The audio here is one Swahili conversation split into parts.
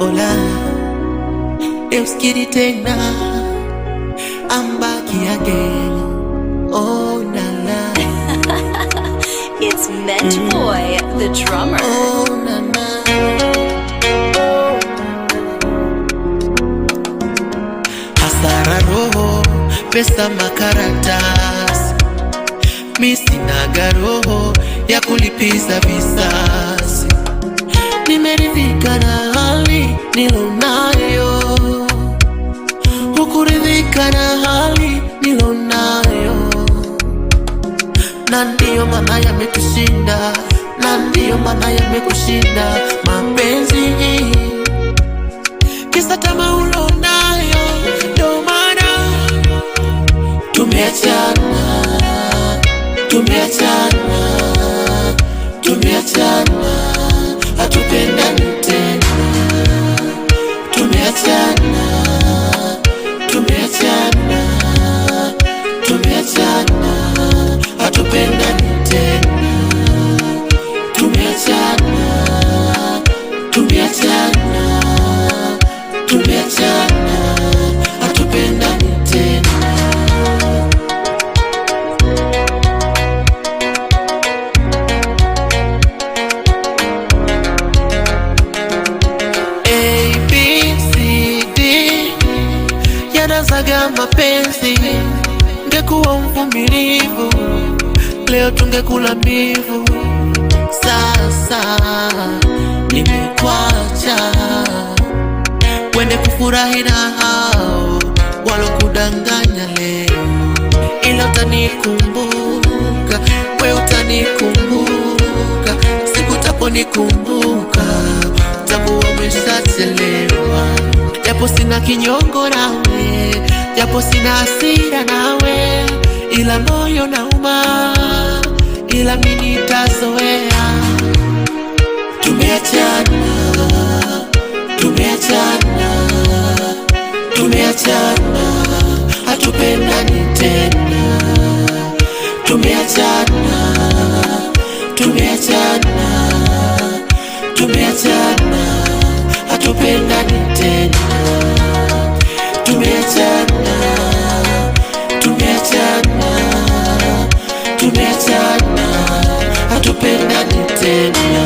Hola, euskiri tena, I'm back here again. Oh na na, It's Mint Boy, the drummer. oh na na. Hasara roho, pesa makaratasi, mi sinaga roho ya kulipiza visasi. Nimeridhika na hali nilonayo, hukuridhika na hali nilonayo, na ndiyo maana yamekushinda, na ndiyo maana yamekushinda mapenzi. Kisa tamaa ulonayo, ndo maana tumeachana, tumeachana, tumeachana, hatupendani tena. Tumeachana, tumeachana, tumeachana, hatupendani tena. Tumeachana, tumeachana, tumeachana, hatupendani tena. Yanazaga mapenzi, ngekuwa mvumilivu, leo tungekula mbivu. Sasa nimekuacha, wende kufurahi na hao walokudanganya leo, ila utanikumbuka, we utanikumbuka, siku utaponikumbuka utakuwa umeshachelewa. Japo sina kinyongo nawe, japo sina hasira nawe, ila moyo nauma, ila mimi nitazoea. Tumeachana, tumeachana, tumeachana, hatupendani tena. Tumeachana, tumeachana, tumeachana, hatupendani tena. Tumeachana, tumeachana, tumeachana, hatupendani tena.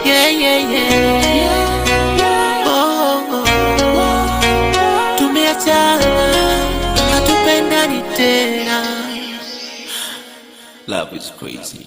Yeah, yeah, yeah. Oh, oh, oh. Tumeachana, hatupendani tena. Love is crazy.